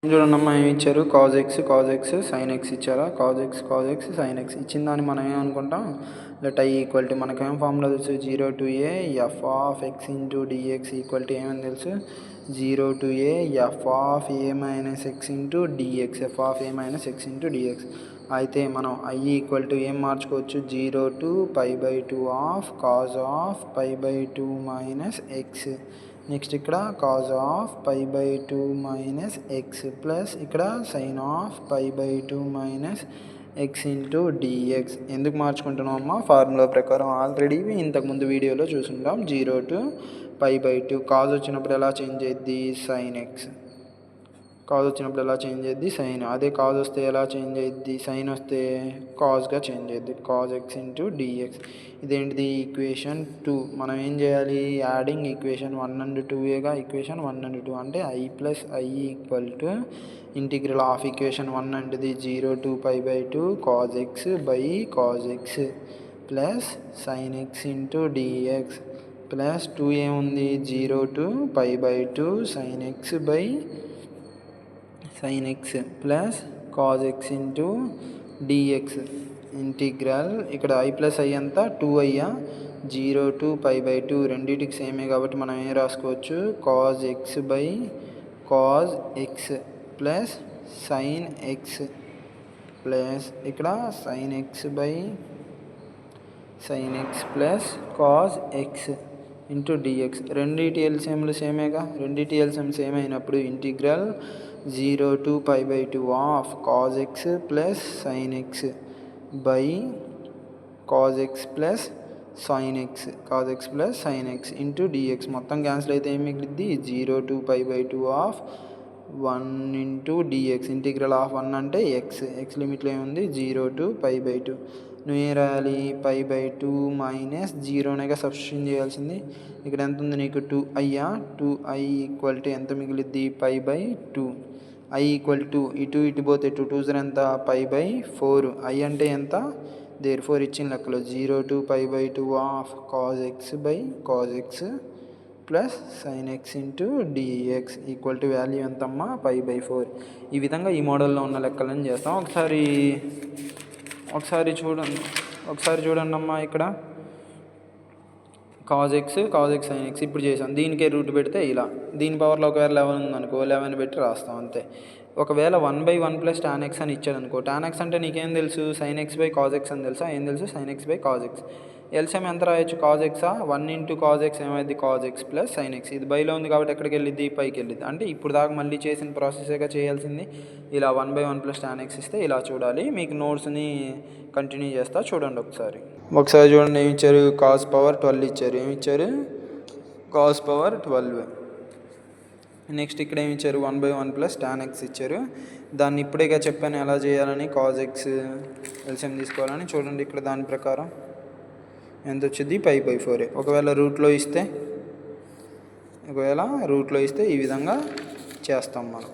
చూడండమ్మా ఏమి ఇచ్చారు కాజ్ ఎక్స్ సైన్ ఎక్స్ ఇచ్చారా కాజ్ ఎక్స్ సైన్ ఎక్స్ ఇచ్చిన దాన్ని మనం ఏమనుకుంటాం లెట్ ఐ ఈక్వల్ టు మనకేం ఫార్ములా తెలుసు 0 to a f of x into dx equal to ఏమని తెలుసు 0 to a f of a minus x into dx f of a minus x into dx అయితే మనం ఐ ఈక్వల్ టు ఏం మార్చుకోవచ్చు 0 to π/2 of cos of π/2 minus x next ఇక్కడ cos of π/2 minus x plus ఇక్కడ sine of π/2 minus x into dx ఎందుకు మార్చుకుంటున్నాం అమ్మా formula ప్రకారం ఆల్రెడీ ఇంతకుముందు వీడియోలో చూసుంటాం 0 to π/2 కాజ్ వచ్చినప్పుడు ఎలా చేంజ్ అయ్యిద్ది సైన్ ఎక్స్ కాజ్ వచ్చినప్పుడు ఎలా చేంజ్ అయ్యిద్ది సైన్ అదే కాజ్ వస్తే ఎలా చేంజ్ అయ్యిద్ది సైన్ వస్తే కాజ్గా చేంజ్ అయ్యిద్ది కాజ్ ఎక్స్ ఇంటూ డిఎక్స్ ఇదేంటిది ఈక్వేషన్ 2 మనం ఏం చేయాలి యాడింగ్ ఈక్వేషన్ 1 and 2ఏగా ఈక్వేషన్ 1 and 2 అంటే I plus I equal to integral of equation 1 అంటే 0 to π/2 cos x by cos x plus sine x into dx plus 2 ఏముంది 0 to π/2 sine x by sin x plus cos x into dx integral ఇక్కడ I plus I అంతా 2i 0 to π/2 రెండింటికి సేమే కాబట్టి మనం ఏం రాసుకోవచ్చు cos x by cos x plus sine x plus ఇక్కడ sine x by sine x plus cos x into dx రెండింటి ఎల్సిఎంలు సేమేగా రెండింటి ఎల్సిఎం సేమ్ అయినప్పుడు integral 0 to π/2 of cos x plus sine x by cos x plus sine x cos x plus sine x into dx మొత్తం cancel అయితే ఏం మిగిలిద్ది 0 to π/2 of 1 into dx integral of 1 అంటే ఎక్స్ లిమిట్లో ఏముంది 0 to π/2 నువ్వు ఏం రాయాలి π/2 మైనస్ 0నేగా సబ్స్టిట్యూషన్ చేయాల్సింది ఇక్కడ ఎంత ఉంది నీకు 2i ఈక్వల్ టు ఎంత మిగిలిద్ది π/2 ఐ ఈక్వల్ టు ఇటు పోతే 2 ఎంత π/4 ఐ అంటే ఎంత దేర్ఫోర్ ఇచ్చిన లెక్కలో 0 to π/2 of cos x by cos x plus sine x into dx equal to value ఎంతమ్మా π/4 ఈ విధంగా ఈ మోడల్లో ఉన్న లెక్కలను చేస్తాం ఒకసారి చూడండి అమ్మా ఇక్కడ కాజ్ ఎక్స్ సైన్ ఎక్స్ ఇప్పుడు చేసాం దీనికే రూట్ పెడితే ఇలా దీని పవర్లో ఒకవేళ 11 ఉందనుకో 11 పెట్టి రాస్తాం అంతే ఒకవేళ 1/1 ప్లస్ టాన్ ఎక్స్ అని ఇచ్చాడు అనుకో టాన్ ఎక్స్ అంటే నీకేం తెలుసు sign x by cos X అని తెలుసా ఏం తెలుసు sign x by cos X LCM ఎంత రాయొచ్చు కాజ్ ఎక్సా 1 ఇంటూ కాజ్ ఎక్స్ ఏమైంది cause x plus sine X ఇది బైలో ఉంది కాబట్టి ఎక్కడికి వెళ్ళిద్ది పైకి వెళ్ళిద్ది అంటే ఇప్పుడు దాకా మళ్ళీ చేసిన ప్రాసెస్గా చేయాల్సింది ఇలా 1/1 ప్లస్ టాన్ ఎక్స్ ఇస్తే ఇలా చూడాలి మీకు నోట్స్ని కంటిన్యూ చేస్తా చూడండి ఒకసారి చూడండి ఏమి ఇచ్చారు కాజ్ పవర్ 12 ఇచ్చారు ఏమి ఇచ్చారు కాజ్ పవర్ 12 నెక్స్ట్ ఇక్కడ ఏమి ఇచ్చారు 1/1 ప్లస్ టాన్ ఎక్స్ ఇచ్చారు దాన్ని ఇప్పుడేగా చెప్పాను ఎలా చేయాలని కాజ్ ఎక్స్ ఎల్సిఎం తీసుకోవాలని చూడండి ఇక్కడ దాని ప్రకారం ఎంత వచ్చింది π/4 ఒకవేళ రూట్లో ఇస్తే ఈ విధంగా చేస్తాం మనం